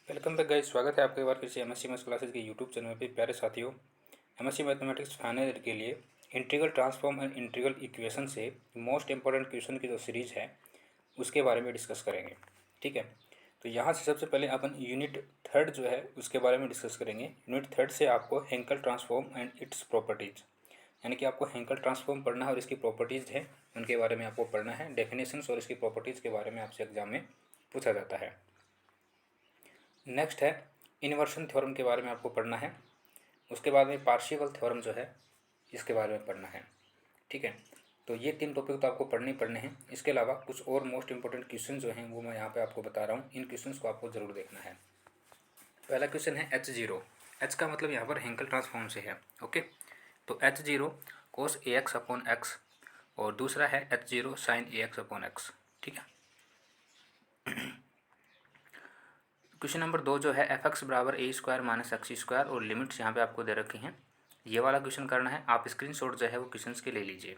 Welcome back guys, स्वागत है आपका एक बार फिर से एमएससी मैथ्स क्लासेस के यूट्यूब चैनल पे। प्यारे साथियों, एमएससी मैथमेटिक्स फाइनल ईयर के लिए integral transform and integral equation से मोस्ट इंपॉर्टेंट क्वेश्चन की जो सीरीज है उसके बारे में डिस्कस करेंगे। ठीक है, तो यहाँ से सबसे पहले अपन यूनिट थर्ड जो है उसके बारे में डिस्कस करेंगे। यूनिट थर्ड से आपको हेंकल ट्रांसफॉर्म एंड इट्स प्रॉपर्टीज़, यानी कि आपको हेंकल ट्रांसफॉर्म पढ़ना है और इसकी प्रॉपर्टीज़ है उनके बारे में आपको पढ़ना है। डेफिनेशंस और इसकी प्रॉपर्टीज़ के बारे में आपसे एग्जाम में पूछा जाता है। नेक्स्ट है इन्वर्शन थ्योरम के बारे में आपको पढ़ना है। उसके बाद में पार्शियल थ्योरम जो है इसके बारे में पढ़ना है। ठीक है, तो ये 3 टॉपिक तो आपको पढ़ने ही पढ़ने हैं। इसके अलावा कुछ और मोस्ट इंपॉर्टेंट क्वेश्चन जो हैं वो मैं यहाँ पे आपको बता रहा हूँ। इन क्वेश्चंस को आपको ज़रूर देखना है। पहला क्वेश्चन है H0। H का मतलब यहाँ पर हेंकल ट्रांसफॉर्म से है। ओके, तो H0 cos AX upon x और दूसरा है H0 sin AX upon x. ठीक है, क्वेश्चन नंबर 2 जो है एफ एक्स बराबर ए स्क्वायर माइनस एक्स स्क्वायर और लिमिट्स यहाँ पे आपको दे रखी हैं। ये वाला क्वेश्चन करना है। आप स्क्रीनशॉट जो है वो क्वेश्चंस के ले लीजिए।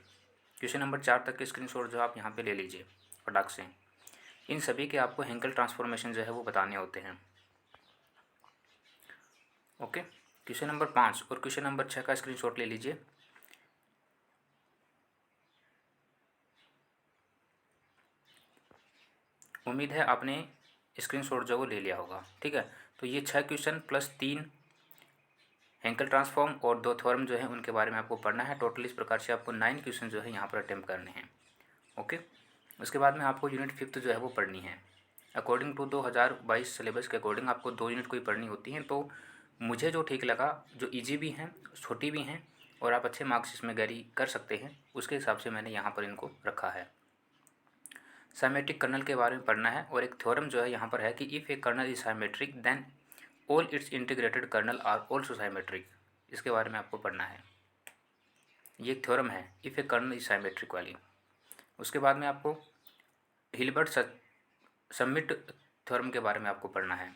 क्वेश्चन नंबर 4 तक के स्क्रीनशॉट जो आप यहाँ पे ले लीजिए फटाक से। इन सभी के आपको हेंकल ट्रांसफॉर्मेशन जो है वो बताने होते हैं। ओके, क्वेश्चन नंबर 5 और क्वेश्चन नंबर 6 का स्क्रीनशॉट ले लीजिए। उम्मीद है आपने स्क्रीनशॉट जो वो ले लिया होगा। ठीक है, तो ये 6 क्वेश्चन प्लस 3 हेंकल ट्रांसफॉर्म और 2 थ्योरम जो है उनके बारे में आपको पढ़ना है। टोटल इस प्रकार से आपको 9 क्वेश्चन जो है यहाँ पर अटेम्प्ट करने हैं। ओके, उसके बाद में आपको यूनिट 5 जो है वो पढ़नी है। अकॉर्डिंग टू 2022 सिलेबस के अकॉर्डिंग आपको 2 यूनिट कोई पढ़नी होती हैं। तो मुझे जो ठीक लगा, जो ईजी भी हैं, छोटी भी हैं और आप अच्छे मार्क्स इसमें गैरी कर सकते हैं, उसके हिसाब से मैंने यहाँ पर इनको रखा है। साइमेट्रिक कर्नल के बारे में पढ़ना है और एक थ्योरम जो है यहाँ पर है कि if a kernel is symmetric then all its integrated kernel are also symmetric. इसके बारे में आपको पढ़ना है। ये एक थ्योरम है if a kernel is symmetric वाली। उसके बाद में आपको हिल्बर्ट समिट थ्योरम के बारे में आपको पढ़ना है।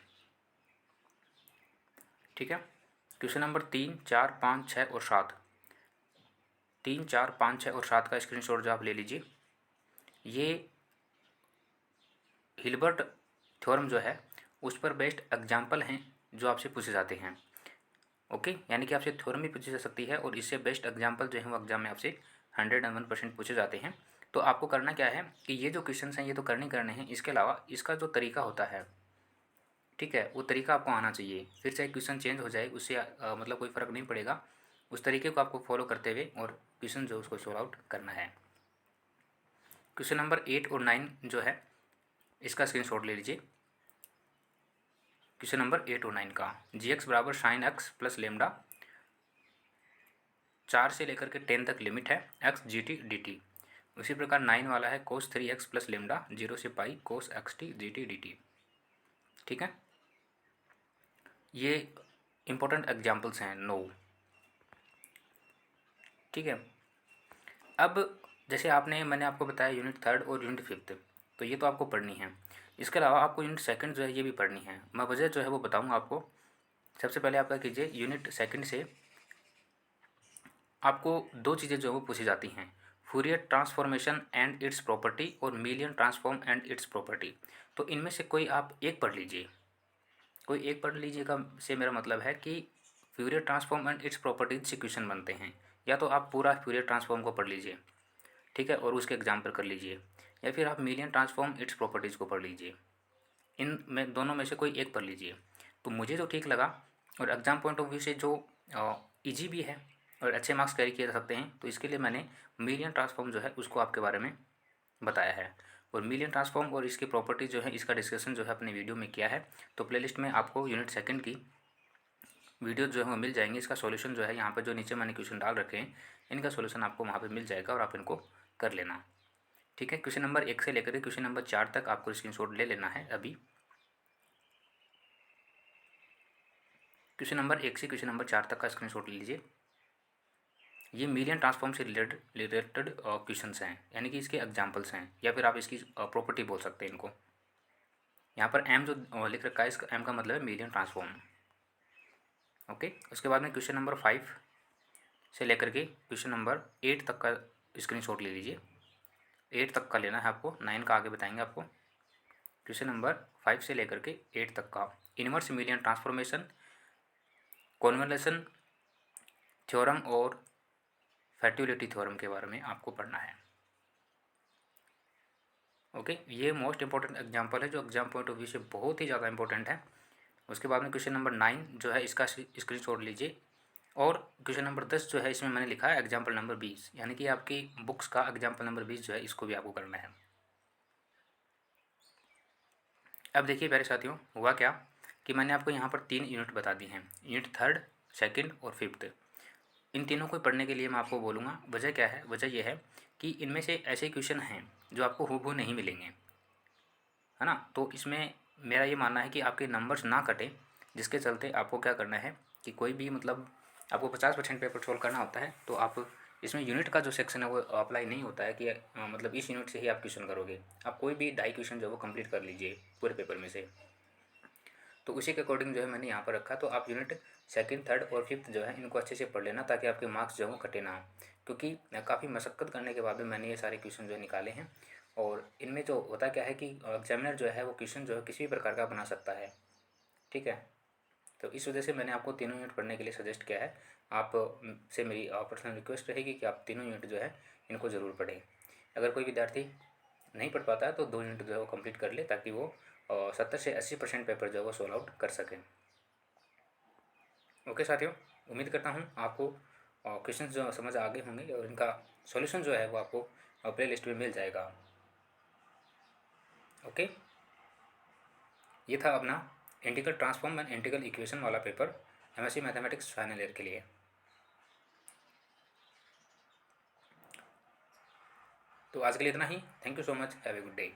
ठीक है, क्वेश्चन नंबर 3, 4, 5, 6 और 7, 3, 4, 5, 6 और 7 का स्क्रीनशॉट जो आप ले लीजिए। ये हिल्बर्ट थ्योरम जो है उस पर बेस्ड एग्जाम्पल हैं जो आपसे पूछे जाते हैं। ओके, यानी कि आपसे थ्योरम भी पूछी जा सकती है और इससे बेस्ट एग्जाम्पल जो है वो एग्जाम में आपसे 101% पूछे जाते हैं। तो आपको करना क्या है कि ये जो क्वेश्चन हैं ये तो करने हैं। इसके अलावा इसका जो तरीका होता है, ठीक है, वो तरीका आपको आना चाहिए। फिर चाहे क्वेश्चन चेंज हो जाए उससे मतलब कोई फ़र्क नहीं पड़ेगा। उस तरीके को आपको फॉलो करते हुए और क्वेश्चन जो उसको सॉल्व आउट करना है। क्वेश्चन नंबर 8 और 9 जो है इसका स्क्रीनशॉट ले लीजिए। क्वेश्चन नंबर 8 और 9 का जी एक्स बराबर साइन एक्स प्लस लेमडा 4 से लेकर के 10 तक लिमिट है एक्स जी टी डी टी। उसी प्रकार 9 वाला है कोस 3x प्लस लेमडा 0 से pi cos x t g t d t. ठीक है, ये इंपॉर्टेंट एग्जाम्पल्स हैं 9। ठीक है, अब जैसे मैंने आपको बताया यूनिट 3 और यूनिट 5, तो ये तो आपको पढ़नी है। इसके अलावा आपको यूनिट 2 जो है ये भी पढ़नी है। मैं वजह जो है वो बताऊँगा आपको। सबसे पहले आप क्या कीजिए, यूनिट 2 से आपको 2 चीज़ें जो है वो पूछी जाती हैं, Fourier transformation and its property और Mellin transform and its property. तो इनमें से कोई आप एक पढ़ लीजिए। कोई एक पढ़ लीजिएगा से मेरा मतलब है कि Fourier transform and its properties से क्वेश्चन बनते हैं। या तो आप पूरा फ्यूरियर ट्रांसफॉर्म को पढ़ लीजिए, ठीक है, और उसके एग्जाम्पल कर लीजिए, या फिर आप मिलियन ट्रांसफॉर्म इट्स प्रॉपर्टीज़ को पढ़ लीजिए। इन में दोनों में से कोई एक पढ़ लीजिए। तो मुझे जो ठीक लगा और एग्जाम पॉइंट ऑफ व्यू से जो ईजी भी है और अच्छे मार्क्स कैरी किए जा सकते हैं, तो इसके लिए मैंने मिलियन ट्रांसफॉर्म जो है उसको आपके बारे में बताया है। और मिलियन ट्रांसफॉर्म और इसकी प्रॉपर्टीज़ जो है इसका डिस्कशन जो है अपने वीडियो में किया है। तो प्लेलिस्ट में आपको यूनिट 2 की वीडियो जो है वो मिल जाएंगी। इसका सॉल्यूशन जो है यहाँ पर जो नीचे मैंने क्वेश्चन डाल रखे हैं इनका सॉल्यूशन आपको वहाँ पर मिल जाएगा और आप इनको कर लेना। ठीक है, क्वेश्चन नंबर 1 से लेकर के क्वेश्चन नंबर 4 तक आपको स्क्रीनशॉट ले लेना है अभी। क्वेश्चन नंबर 1 से क्वेश्चन नंबर 4 तक का स्क्रीनशॉट ले लीजिए। ये मिलियन ट्रांसफॉर्म से रिलेटेड क्वेश्चंस हैं, यानी कि इसके एग्जांपल्स हैं, या फिर आप इसकी प्रॉपर्टी बोल सकते हैं इनको। यहाँ पर एम जो लिख रखा है, इसका एम का मतलब है मिलियन ट्रांसफॉर्म। ओके, उसके बाद में क्वेश्चन नंबर 5 से लेकर के क्वेश्चन नंबर 8 तक का स्क्रीनशॉट ले लीजिए। 8 तक का लेना है आपको, 9 का आगे बताएंगे आपको। क्वेश्चन नंबर 5 से लेकर के 8 तक का inverse million transformation, convolution theorem और फर्टिलिटी थ्योरम के बारे में आपको पढ़ना है। ओके, ये मोस्ट इंपॉर्टेंट एग्जाम्पल है जो एग्जाम पॉइंट ऑफ व्यू से बहुत ही ज़्यादा इंपॉर्टेंट है। उसके बाद में क्वेश्चन नंबर 9 जो है इसका स्क्रीनशॉट लीजिए, और क्वेश्चन नंबर 10 जो है इसमें मैंने लिखा है एग्जाम्पल नंबर 20, यानी कि आपकी बुक्स का एग्जाम्पल नंबर 20 जो है इसको भी आपको करना है। अब देखिए प्यारे साथियों, हुआ क्या कि मैंने आपको यहाँ पर 3 यूनिट बता दी हैं, यूनिट 3rd, 2nd और 5th। इन तीनों को पढ़ने के लिए मैं आपको बोलूँगा। वजह क्या है? वजह यह है कि इनमें से ऐसे क्वेश्चन हैं जो आपको हूबहू नहीं मिलेंगे, है ना। तो इसमें मेरा ये मानना है कि आपके नंबर्स ना कटें, जिसके चलते आपको क्या करना है कि कोई भी मतलब आपको 50% पेपर सोल्व करना होता है, तो आप इसमें यूनिट का जो सेक्शन है वो अप्लाई नहीं होता है कि मतलब इस यूनिट से ही आप क्वेश्चन करोगे। आप कोई भी 2.5 क्वेश्चन जो है वो कंप्लीट कर लीजिए पूरे पेपर में से। तो उसी के अकॉर्डिंग जो है मैंने यहाँ पर रखा। तो आप यूनिट 2nd, 3rd और 5th जो है इनको अच्छे से पढ़ लेना, ताकि आपके मार्क्स जो है वो कटे ना हो। क्योंकि काफ़ी मशक्क़त करने के बाद में मैंने ये सारे क्वेश्चन जो है निकाले हैं, और इनमें जो होता क्या है कि एग्जामिनर जो है वो क्वेश्चन जो है किसी भी प्रकार का बना सकता है, ठीक है। तो इस वजह से मैंने आपको तीनों यूनिट पढ़ने के लिए सजेस्ट किया है। आप से मेरी पर्सनल रिक्वेस्ट रहेगी कि आप तीनों यूनिट जो है इनको ज़रूर पढ़ें। अगर कोई विद्यार्थी नहीं पढ़ पाता है तो 2 यूनिट जो है वो कंप्लीट कर ले, ताकि वो 70 से 80% पेपर जो है वो सोल्व आउट कर सकें। ओके साथियों, उम्मीद करता हूँ आपको क्वेश्चन जो समझ आ गए होंगे, और इनका सॉल्यूशन जो है वो आपको प्ले लिस्ट में मिल जाएगा। ओके, ये था अपना integral transform and integral equation वाला paper MSc mathematics final year के लिए। तो आज के लिए इतना ही। Thank you so much, have a good day.